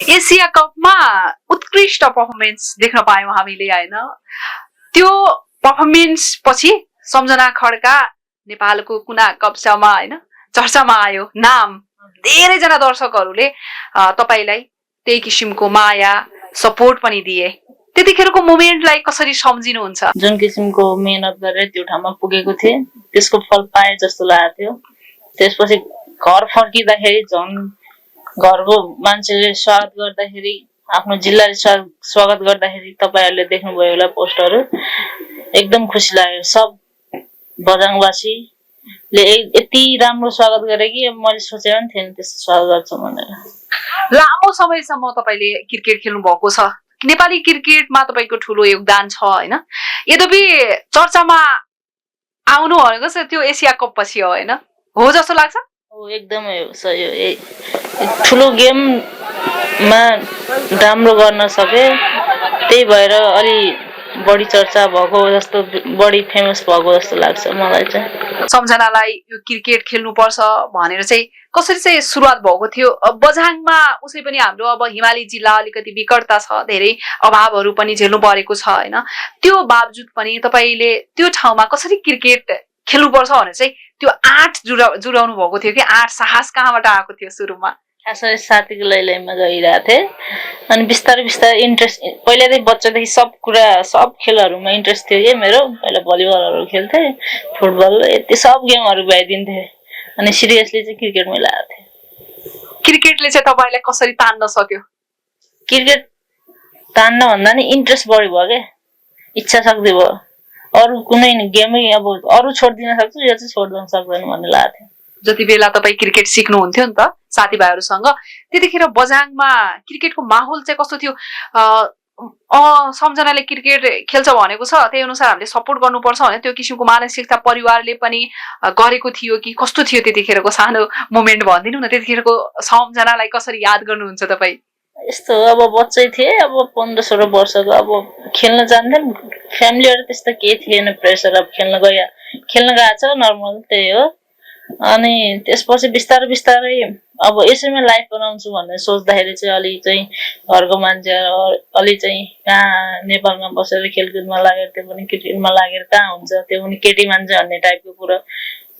Asia कपमा उत्कृष्ट performance देख्न पायौँ हामीले हैन। त्यो पर्फर्मेन्स पछि सम्झना खड्का नेपालको कुना कप्चामा हैन चर्चामा आयो नाम। धेरैजना दर्शकहरूले तपाईलाई त्यही किसिमको माया सपोर्ट पनि दिए। त्यतिखेरको मोमेन्टलाई कसरी सम्झिनुहुन्छ? जुन किसिमको मेहनत गरेर त्यो ठाउँमा पुगेको थिए त्यसको फल पाए जस्तो लागेको थियो। त्यसपछि घर फर्किँदाखेरि झन् घरको मान्छेले स्वागत गर्दाखेरि आफ्नो जिल्लाले स्वागत गर्दाखेरि तपाईहरुले देख्नुभयो होला पोस्टहरु, एकदम खुसी लाग्यो। सब बझाङवासीले यति राम्रो स्वागत गरे कि मैले सोचेको पनि थिएन त्यस्तो स्वागत गर्छ भनेर। लामो समयसम्म तपाईले क्रिकेट खेल्नु भएको छ। नेपाली क्रिकेटमा तपाईको ठूलो योगदान छ हैन। यद्यपि चर्चामा आउनु भनेको चाहिँ त्यो एसिया कप पछि हो हैन, हो जस्तो लाग्छ? हो, एकदमै हो। सही ठूलो गेममा राम्रो गर्न सके, त्यही भएर अलि बढी चर्चा भएको जस्तो, बढी फेमस भएको जस्तो लाग्छ मलाई चाहिँ। सम्झनालाई यो क्रिकेट खेल्नु पर्छ भनेर चाहिँ कसरी चाहिँ सुरुवात भएको थियो? बझाङमा उसै पनि हाम्रो अब हिमाली जिल्ला अलिकति विकटता छ, धेरै अभावहरू पनि झेल्नु परेको छ हैन। त्यो बावजुद पनि तपाईले त्यो ठाउँमा कसरी क्रिकेट खेल्नु पर्छ भनेर चाहिँ त्यो आँट जुराउनु भएको थियो कि आँट साहस कहाँबाट आएको थियो सुरुमा? खासै साथीको लैलैमा गइरहेको थिएँ अनि बिस्तारै बिस्तारै इन्ट्रेस्ट पहिल्यै बच्चादेखि सब खेलहरूमा इन्ट्रेस्ट थियो कि मेरो। पहिला भलिबलहरू खेल्थेँ, फुटबल, यति सब गेमहरू भइदिन्थे अनि सिरियसली चाहिँ क्रिकेटमै लागेको थिएँ। क्रिकेटले चाहिँ तपाईलाई कसरी तान्न सक्यो? क्रिकेट तान्न भन्दा नि इन्ट्रेस्ट बढी भयो के, इच्छा शक्ति भयो। अरू कुनै गेमै अब अरू छोड्दिन सक्छु, यो चाहिँ छोड्दिन सक्दैन भन्ने लागेको थियो। जति बेला तपाईँ क्रिकेट सिक्नुहुन्थ्यो नि त साथीभाइहरूसँग, त्यतिखेर बझाङमा क्रिकेटको माहौल चाहिँ कस्तो थियो? सम्झनाले क्रिकेट खेल्छ भनेको छ, त्यही अनुसार हामीले सपोर्ट गर्नुपर्छ भने त्यो किसिमको मानसिकता परिवारले पनि गरेको थियो कि कस्तो थियो त्यतिखेरको सानो मोमेन्ट भनिदिनु न। त्यतिखेरको सम्झनालाई कसरी याद गर्नुहुन्छ तपाईँ? यस्तो अब बच्चै थिए, अब 15-16 वर्षको, अब खेल्न जान्थेँ। फ्यामिलीहरु त्यस्तो केही थिएन प्रेसर, अब खेल्न गएको छ नर्मल, त्यही हो। अनि त्यसपछि बिस्तारै बिस्तारै अब यसैमा लाइफ बनाउँछु भनेर सोच्दाखेरि चाहिँ अलि चाहिँ घरको मान्छे अलि चाहिँ कहाँ नेपालमा बसेर खेलकुदमा लागेर, त्यो पनि क्रिकेटमा लागेर कहाँ हुन्छ, त्यो पनि केटी मान्छे भन्ने टाइपको कुरा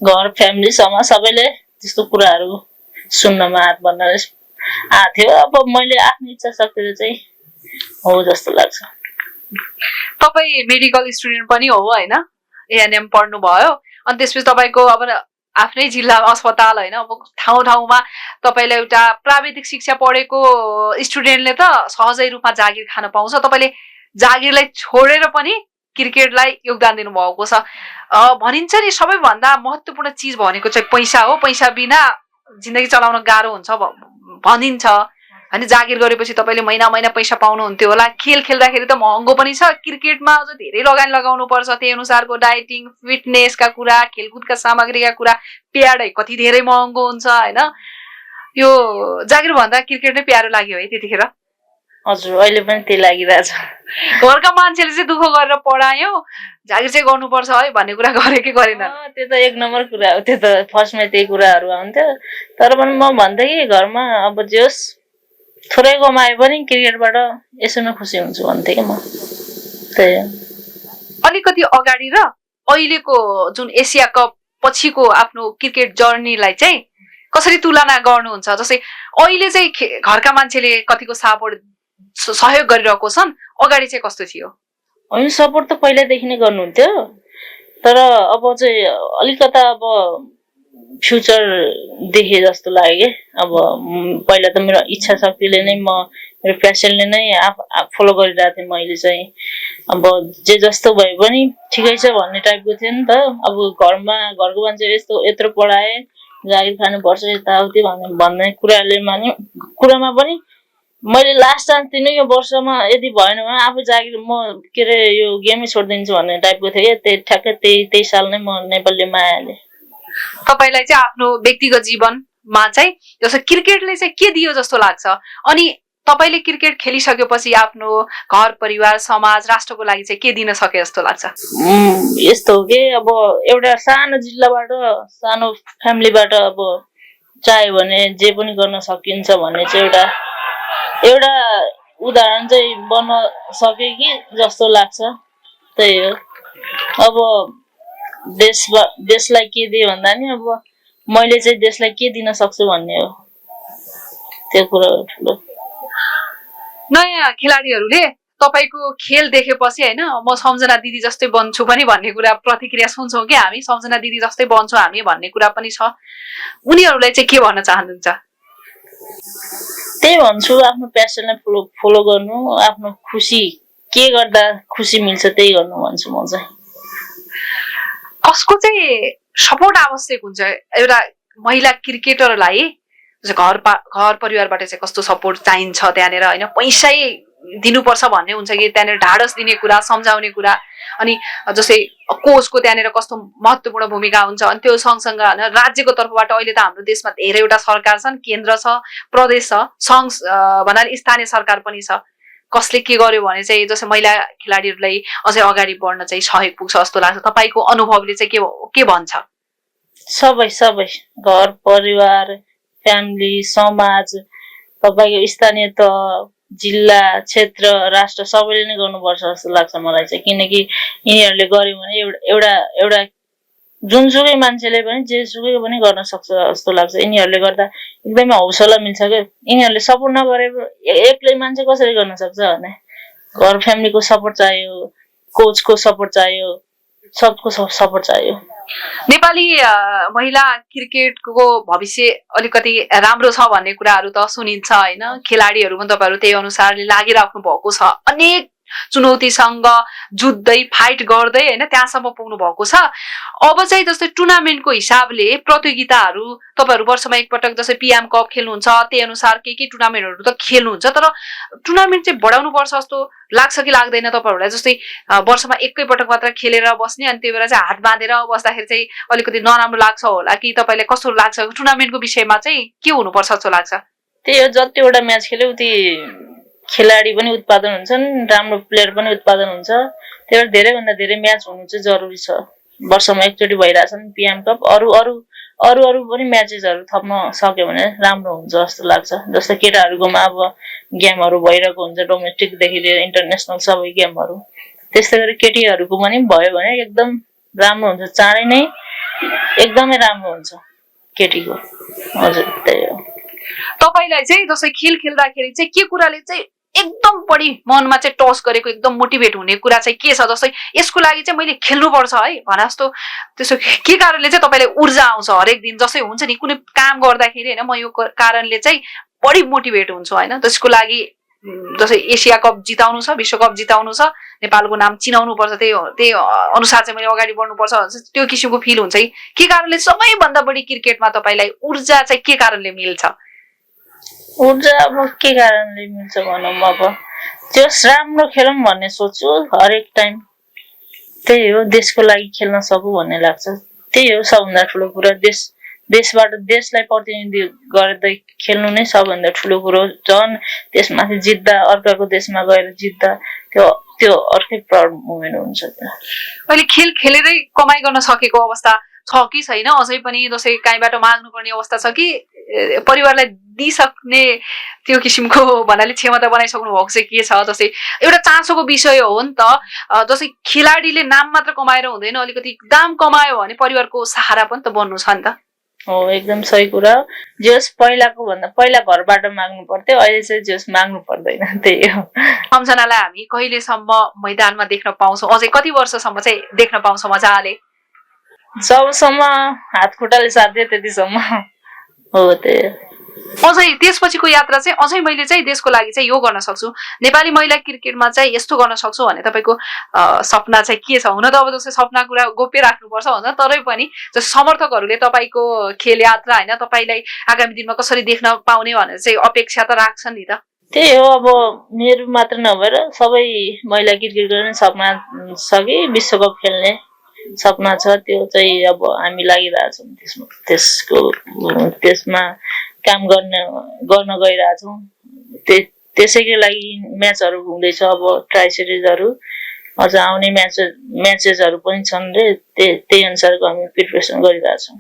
घर फ्यामिली समाज सबैले त्यस्तो कुराहरू सुन्नमा हात बन्न आएको थियो। अब मैले आफ्नो इच्छा शक्तिले चाहिँ हो जस्तो लाग्छ। तपाईँ मेडिकल स्टुडेन्ट पनि हो हैन, एएनएम पढ्नु भयो, अनि त्यसपछि तपाईको अब आफ्नै जिल्लामा अस्पताल हैन, अब ठाउँ ठाउँमा तपाईलाई एउटा प्राविधिक शिक्षा पढेको स्टुडेन्टले त सहजै रूपमा जागिर खान पाउँछ। तपाईले जागिरलाई छोडेर पनि क्रिकेटलाई योगदान दिनु भएको छ। भनिन्छ नि सबैभन्दा महत्त्वपूर्ण चीज भनेको चाहिँ पैसा हो, पैसा बिना जिन्दगी चलाउन गाह्रो हुन्छ भनिन्छ हैन। जागिर गरेपछि तपाईले महिना महिना पैसा पाउनुहुन्थ्यो होला। खेल खेल्दाखेरि त महँगो पनि छ, क्रिकेटमा अझ धेरै लगानी लगाउनु पर्छ, त्यही अनुसारको डाइटिङ, फिटनेसका कुरा, खेलकुदका सामग्रीका कुरा, प्याडै कति धेरै महँगो हुन्छ हैन। यो जागिर भन्दा क्रिकेट नै प्यारो लाग्यो है त्यतिखेर? हजुर, अहिले पनि त्यही लागिरहेछ। घरका मान्छेले चाहिँ दुःख गरेर पढायो, जागिर चाहिँ गर्नुपर्छ है भन्ने कुरा गरे कि गरेन? त्यो त एक नम्बर कुरा हो, त्यो त फर्स्टमा त्यही कुराहरू आउँथ्यो। तर पनि म भन्थे कि घरमा अब जे होस् थोरै कमाए पनि क्रिकेटबाट यसैमा खुसी हुन्छु भन्थे कि म। त्यही अलिकति अगाडि र अहिलेको जुन एसिया कप पछिको आफ्नो क्रिकेट जर्नीलाई चाहिँ कसरी तुलना गर्नुहुन्छ? जस्तै अहिले चाहिँ घरका मान्छेले कतिको सहयोग गरिरहेको छन्, अगाडि चाहिँ कस्तो थियो? होइन, सपोर्ट त पहिल्यैदेखि नै गर्नुहुन्थ्यो, तर अब चाहिँ अलिकता अब फ्युचर देखे जस्तो लाग्यो कि। अब पहिला त मेरो इच्छा शक्तिले नै, मेरो प्यासनले नै फलो गरिरहेको थिएँ मैले चाहिँ। अब जे जस्तो भए पनि ठिकै छ भन्ने टाइपको थियो नि त। अब घरको मान्छे यत्रो पढाए, जागिर खानुपर्छ यताउति भन्ने कुरामा पनि मैले लास्ट चान्स दिनु यो वर्षमा, यदि भएन भने आफै जागिर म यो गेमै छोडिदिन्छु भन्ने टाइपको थियो कि। ठ्याक्कै त्यही साल नै म नेपालीमा आइहालेँ। तपाईलाई चाहिँ आफ्नो व्यक्तिगत जीवनमा चाहिँ जस्तो क्रिकेटले चाहिँ के दियो जस्तो लाग्छ? अनि तपाईले क्रिकेट खेलिसकेपछि आफ्नो घर परिवार समाज राष्ट्रको लागि चाहिँ के दिन सके जस्तो लाग्छ? यस्तो हो कि अब एउटा सानो जिल्लाबाट, सानो फ्यामिलीबाट अब चाह्यो भने जे पनि गर्न सकिन्छ भन्ने चाहिँ एउटा एउटा उदाहरण चाहिँ बन्न सके कि जस्तो लाग्छ। त्यही हो। अब देशलाई के दिए भन्दा नि अब मैले चाहिँ देशलाई के दिन सक्छु भन्ने हो, त्यो कुरा हो ठुलो। नयाँ खेलाडीहरूले तपाईको खेल देखेपछि होइन म सम्झना दिदी जस्तै बन्छु पनि भन्ने कुरा प्रतिक्रिया सुन्छौँ कि हामी, सम्झना दिदी जस्तै बन्छौँ हामी भन्ने कुरा पनि छ। उनीहरूलाई चाहिँ के भन्न चाहनुहुन्छ? त्यही भन्छु, आफ्नो प्यासनलाई फलो गर्नु, आफ्नो खुसी के गर्दा खुसी मिल्छ त्यही गर्नु भन्छु म चाहिँ। कसको चाहिँ सपोर्ट आवश्यक हुन्छ एउटा महिला क्रिकेटरलाई? घर परिवारबाट चाहिँ कस्तो सपोर्ट चाहिन्छ त्यहाँनिर होइन? पैसै दिनुपर्छ भन्ने हुन्छ कि त्यहाँनिर ढाडस दिने कुरा, सम्झाउने कुरा, अनि जस्तै कोचको त्यहाँनिर कस्तो महत्त्वपूर्ण भूमिका हुन्छ। अनि त्यो सँगसँगै होइन राज्यको तर्फबाट अहिले त हाम्रो देशमा धेरैवटा सरकार छन्, केन्द्र छ, प्रदेश छ, सङ्घ भन्नाले स्थानीय सरकार पनि छ। कसले के गर्यो भने चाहिँ जस्तै महिला खेलाडीहरूलाई अझै अगाडि बढ्न चाहिँ सहयोग पुग्छ जस्तो लाग्छ? तपाईँको अनुभवले चाहिँ के भन्छ? सबै घर परिवार, फ्यामिली, समाज, तपाईँको स्थानीय तह, जिल्ला, क्षेत्र, राष्ट्र सबैले नै गर्नुपर्छ जस्तो लाग्छ मलाई चाहिँ। किनकि यिनीहरूले गर्यो भने एउटा जुनसुकै मान्छेले पनि जेसुकै पनि गर्न सक्छ जस्तो लाग्छ। यिनीहरूले गर्दा एकदमै हौसला मिल्छ क्या। यिनीहरूले सपोर्ट नगरे एक्लै मान्छे कसरी गर्न सक्छ भने? घर फ्यामिलीको सपोर्ट चाहियो, कोचको सपोर्ट चाहियो, सबको सपोर्ट चाहियो। नेपाली महिला क्रिकेटको भविष्य अलिकति राम्रो छ भन्ने कुराहरू त सुनिन्छ होइन? खेलाडीहरू पनि तपाईँहरू त्यही अनुसारले लागिराख्नु भएको छ, अनेक चुनौतीसँग जुझ्दै फाइट गर्दै होइन त्यहाँसम्म पुग्नु भएको छ। अब चाहिँ जस्तै टुर्नामेन्टको हिसाबले प्रतियोगिताहरू तपाईँहरू वर्षमा एकपटक जस्तै पिएम कप खेल्नुहुन्छ, त्यही अनुसार के टुर्नामेन्टहरू त खेल्नुहुन्छ, तर टुर्नामेन्ट चाहिँ बढाउनु पर्छ जस्तो लाग्छ कि लाग्दैन तपाईँहरूलाई? जस्तै वर्षमा एकैपटक मात्र खेलेर बस्ने अनि त्यही भएर चाहिँ हात बाँधेर बस्दाखेरि चाहिँ अलिकति नराम्रो लाग्छ होला कि तपाईँलाई कस्तो लाग्छ? टुर्नामेन्टको विषयमा चाहिँ के हुनुपर्छ जस्तो लाग्छ? त्यही हो, जतिवटा म्याच खेल्यो उति खेलाडी पनि उत्पादन हुन्छन्, राम्रो प्लेयर पनि उत्पादन हुन्छ। त्यही भएर धेरैभन्दा धेरै म्याच हुनु चाहिँ जरुरी छ। वर्षमा एकचोटि भइरहेछन् पिएम कप, अरू पनि म्याचेसहरू थप्न सक्यो भने राम्रो हुन्छ जस्तो लाग्छ। जस्तै केटाहरूकोमा अब गेमहरू भइरहेको हुन्छ, डोमेस्टिकदेखि लिएर इन्टरनेसनल सबै गेमहरू। त्यस्तै गरी केटीहरूको पनि भयो भने एकदम राम्रो हुन्छ, चाँडै नै एकदमै राम्रो हुन्छ केटीको। हजुर, त्यही हो। तपाईँलाई चाहिँ जस्तै खेल खेल्दाखेरि चाहिँ के कुराले चाहिँ एकदम बढी मनमा चाहिँ टच गरेको, एकदम मोटिभेट हुने कुरा चाहिँ के छ? जस्तै यसको लागि चाहिँ मैले खेल्नुपर्छ है भने जस्तो त्यसो के कारणले चाहिँ तपाईँलाई ऊर्जा आउँछ हरेक दिन? जस्तै हुन्छ नि कुनै काम गर्दाखेरि होइन, म यो कारणले चाहिँ बढी मोटिभेट हुन्छु होइन, त्यसको लागि जस्तै एसिया कप जिताउनु छ, विश्व कप जिताउनु छ, नेपालको नाम चिनाउनु पर्छ, त्यही अनुसार चाहिँ मैले अगाडि बढ्नुपर्छ, त्यो किसिमको फिल हुन्छ कि के कारणले सबैभन्दा बढी क्रिकेटमा तपाईँलाई ऊर्जा चाहिँ के कारणले मिल्छ? ऊर्जा अब के कारणले मिल्छ भनौँ, अब जस राम्रो खेलौँ भन्ने सोच्छु हरेक टाइम। त्यही हो, देशको लागि खेल्न सकु भन्ने लाग्छ। त्यही हो सबभन्दा ठुलो कुरा। देशबाट देशलाई प्रतिनिधि गर्दै खेल्नु नै सबभन्दा ठुलो कुरो। झन् त्यसमाथि जित्दा, अर्काको देशमा गएर जित्दा त्यो अर्कै प्राउड मोमेन्ट हुन्छ। अहिले खेल खेलेरै कमाइ गर्न सकेको अवस्था छ कि छैन? अझै पनि जस्तै कहीँबाट माग्नुपर्ने अवस्था छ कि परिवारलाई दिइसक्ने त्यो किसिमको भन्नाले क्षमता बनाइसक्नु भएको चाहिँ के छ? जस्तै एउटा चासोको विषय हो नि त। जस्तै खेलाडीले नाम मात्र कमाएर हुँदैन, अलिकति दाम कमायो भने परिवारको सहारा पनि त बन्नु छ नि त। हो, एकदम सही कुरा हो। जस पहिलाको भन्दा पहिला घरबाट माग्नु पर्थ्यो, अहिले चाहिँ जस माग्नु पर्दैन। त्यही हो। सम्झनालाई हामी कहिलेसम्म मैदानमा देख्न पाउँछौँ? अझै कति वर्षसम्म चाहिँ देख्न पाउँछौँ मजाले? जबसम्म हात खुट्टाले साथ दियो त्यतिसम्म हो। त्यही अझै त्यसपछिको यात्रा चाहिँ अझै मैले चाहिँ देशको लागि चाहिँ यो गर्न सक्छु, नेपाली महिला क्रिकेटमा चाहिँ यस्तो गर्न सक्छु भने तपाईँको सपना चाहिँ के छ? हुन त अब जस्तै सपना कुरा गोप्य राख्नुपर्छ हुन्छ, तरै पनि समर्थकहरूले तपाईँको खेल यात्रा होइन तपाईँलाई आगामी दिनमा कसरी देख्न पाउने भनेर चाहिँ अपेक्षा त राख्छन् नि त। त्यही हो, अब मेरो मात्र नभएर सबै महिला क्रिकेटको सपना छ कि विश्वकप खेल्ने सपना छ। त्यो चाहिँ अब हामी लागिरहेछौँ त्यसमा काम गर्न गइरहेछौँ। त्यसैको लागि म्याचहरू हुँदैछ अब, ट्राई सिरिजहरू अझ आउने म्याचेसहरू पनि छन् रे, त्यही अनुसारको हामी प्रिपरेसन गरिरहेछौँ।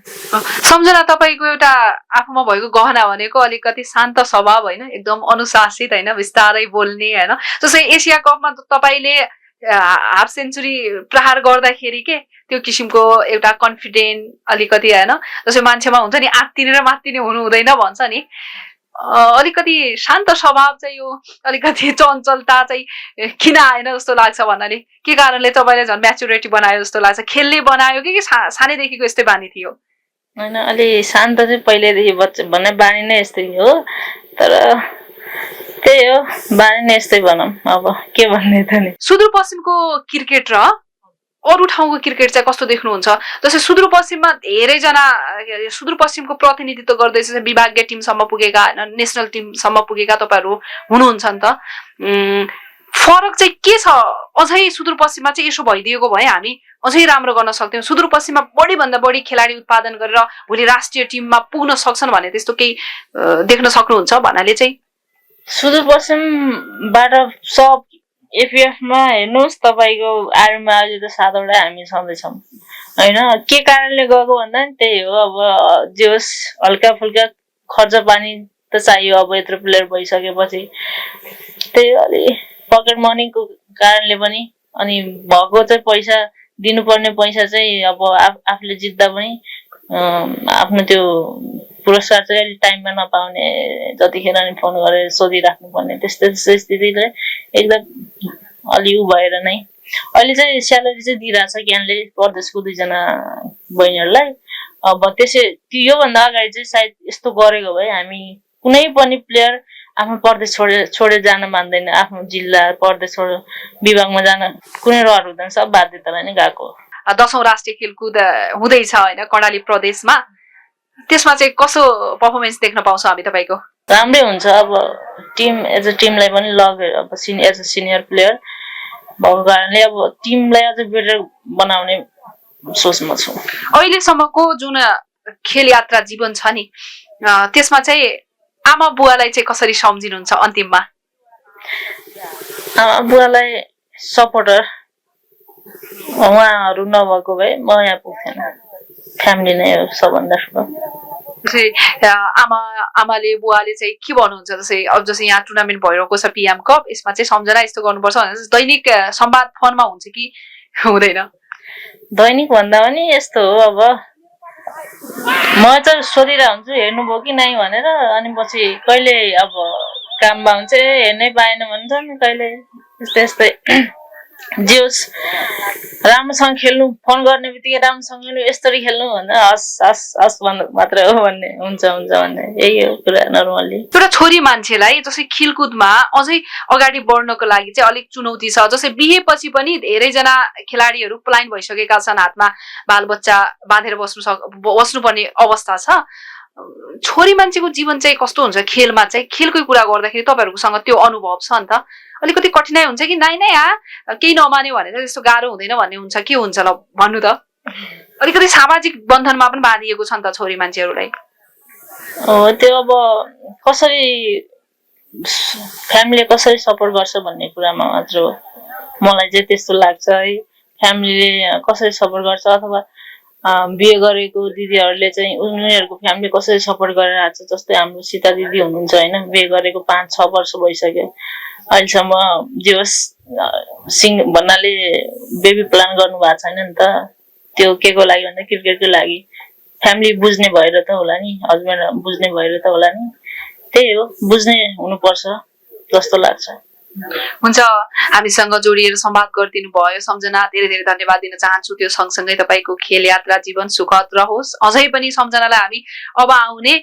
सम्झना, तपाईँको एउटा आफूमा भएको गहना भनेको अलिकति शान्त स्वभाव होइन, एकदम अनुशासित होइन, बिस्तारै बोल्ने होइन। जस्तै एसिया कपमा तपाईँले हाफ सेन्चुरी प्रहार गर्दाखेरि के त्यो किसिमको एउटा कन्फिडेन्ट अलिकति होइन, जस्तै मान्छेमा हुन्छ नि आत्तिने र मात्तिने हुनु हुँदैन भन्छ नि, अलिकति शान्त स्वभाव चाहिँ यो अलिकति चञ्चलता चाहिँ किन आएन जस्तो लाग्छ भन्नाले के कारणले तपाईँले झन् म्याचुरिटी बनायो जस्तो लाग्छ? खेल्ने बनायो कि सानैदेखिको यस्तै बानी थियो? होइन, अलि शान्त चाहिँ पहिल्यैदेखि बच्चा भन्ने बानी नै यस्तै हो, तर त्यही हो बानी नै यस्तै भनौँ। अब के भन्ने त नि। सुदूरपश्चिमको क्रिकेट र अरू ठाउँको क्रिकेट चाहिँ कस्तो देख्नुहुन्छ? जस्तै सुदूरपश्चिममा धेरैजना सुदूरपश्चिमको प्रतिनिधित्व गर्दै विभागीय टिमसम्म पुगेका होइन, नेसनल टिमसम्म पुगेका तपाईँहरू हुनुहुन्छ नि त। फरक चाहिँ के छ? अझै सुदूरपश्चिममा चाहिँ यसो भइदिएको भए हामी अझै राम्रो गर्न सक्थ्यौँ, सुदूरपश्चिममा बढीभन्दा बढी खेलाडी उत्पादन गरेर भोलि राष्ट्रिय टिममा पुग्न सक्छन् भने त्यस्तो केही देख्न सक्नुहुन्छ भन्नाले चाहिँ? सुदूरपश्चिमबाट सब एपिएफमा हेर्नुहोस्, तपाईँको आर्मीमा अहिले त 7 वटा हामी छँदैछौँ होइन। के कारणले गएको भन्दा नि त्यही हो, अब जे होस् हल्का फुल्का खर्च पानी त चाहियो अब यत्रो प्लेयर भइसकेपछि, त्यही अलि पकेट मनीको कारणले पनि। अनि भएको चाहिँ पैसा दिनुपर्ने पैसा चाहिँ अब आफूले जित्दा पनि आफ्नो त्यो पुरस्कार चाहिँ अलि टाइममा नपाउने, जतिखेर नि फोन गरेर सोधिराख्नुपर्ने त्यस्तै स्थितिले एकदम अलि उ भएर नै अहिले चाहिँ स्यालेरी चाहिँ दिइरहेछ ज्ञानले प्रदेशको 2 जना बहिनीहरूलाई। अब योभन्दा अगाडि चाहिँ सायद यस्तो गरेको भए हामी कुनै पनि प्लेयर आफ्नो प्रदेश छोडेर जान मान्दैन, आफ्नो जिल्ला प्रदेश विभागमा जान कुनै रहर हुँदैन, सब बाध्यतालाई नै गएको। 10औं राष्ट्रिय खेलकुद हुँदैछ होइन कर्णाली प्रदेशमा, त्यसमा चाहिँ कसो पर्फर्मेन्स देख्न पाउँछौँ हामी तपाईँको? राम्रै हुन्छ। अब एज अ टिमलाई पनि लगेर अब एज अ सिनियर प्लेयर भएको कारणले अब टिमलाई अझ बेटर बनाउने सोचमा छु। अहिलेसम्मको जुन खेल यात्रा जीवन छ नि, त्यसमा चाहिँ आमा बुवालाई चाहिँ कसरी सम्झिनुहुन्छ अन्तिममा? आमा बुवालाई सपोर्टर, उहाँहरू नभएको भए म यहाँ पुग्थेन। फ्यामिली नै हो सबभन्दा ठुलो। आमाले बुवाले चाहिँ के भन्नुहुन्छ? जस्तै यहाँ टुर्नामेन्ट भइरहेको छ पिएम कप, यसमा चाहिँ सम्झना यस्तो गर्नुपर्छ भनेर दैनिक संवाद फोनमा हुन्छ कि हुँदैन? दैनिक भन्दा पनि यस्तो हो, अब म चाहिँ सोधिरहेको हुन्छु हेर्नुभयो कि नै भनेर, अनि पछि कहिले अब काममा हुन्छ हेर्नै पाएन भन्छन्, कहिले यस्तै जे होस् राम्रोसँग खेल्नु, फोन गर्ने बित्तिकै राम्रोसँग खेल्नु, यसरी खेल्नु भन्दा हस् मात्रै हो भन्ने हुन्छ भन्ने, यही हो कुरा नर्मली। एउटा छोरी मान्छेलाई जस्तै खेलकुदमा अझै अगाडि बढ्नको लागि चाहिँ अलिक चुनौती छ। जस्तै बिहेपछि पनि धेरैजना खेलाडीहरू पलायन भइसकेका छन्, हातमा बालबच्चा बाँधेर बस्नुपर्ने अवस्था छ। छोरी मान्छेको जीवन चाहिँ कस्तो हुन्छ खेलमा चाहिँ? खेलकै कुरा गर्दाखेरि तपाईँहरूकोसँग त्यो अनुभव छ नि त, अलिकति कठिनाइ हुन्छ कि नै केही नमान्यो भने त त्यस्तो गाह्रो हुँदैन भन्ने हुन्छ, के हुन्छ ल भन्नु त? अलिकति सामाजिक बन्धनमा पनि बाँधिएको छ नि त छोरी मान्छेहरूलाई। त्यो अब कसरी फ्यामिलीले कसरी सपोर्ट गर्छ भन्ने कुरामा मात्र हो। मलाई चाहिँ त्यस्तो लाग्छ है, फ्यामिलीले कसरी सपोर्ट गर्छ अथवा बिहे गरेको दिदीहरूले चाहिँ उनीहरूको फ्यामिली कसरी सपोर्ट गरेर आएको छ। जस्तै हाम्रो सीता दिदी हुनुहुन्छ होइन, बिहे गरेको 5-6 वर्ष भइसक्यो, अहिलेसम्म जे होस् भन्नाले बेबी प्लान गर्नु भएको छैन नि त। त्यो के को लागि भन्दा क्रिकेटकै लागि। फ्यामिली बुझ्ने भएर त होला नि, हस्बेन्ड बुझ्ने भएर त होला नि, त्यही हो, बुझ्ने हुनुपर्छ जस्तो लाग्छ। हुन्छ, हामीसँग जोडिएर संवाद गरिदिनु भयो सम्झना, धेरै धेरै धन्यवाद दिन चाहन्छु। त्यो सँगसँगै तपाईँको खेल यात्रा जीवन सुखद रहोस्। अझै पनि सम्झनालाई हामी अब आउने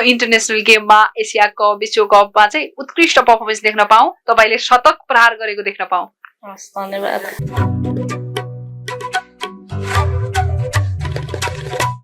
इन्टरनेसनल गेममा, एसिया कप, विश्वकपमा चाहिँ उत्कृष्ट पर्फर्मेन्स देख्न पाऊँ, तपाईँले शतक प्रहार गरेको देख्न पाऊँ। हस्, धन्यवाद।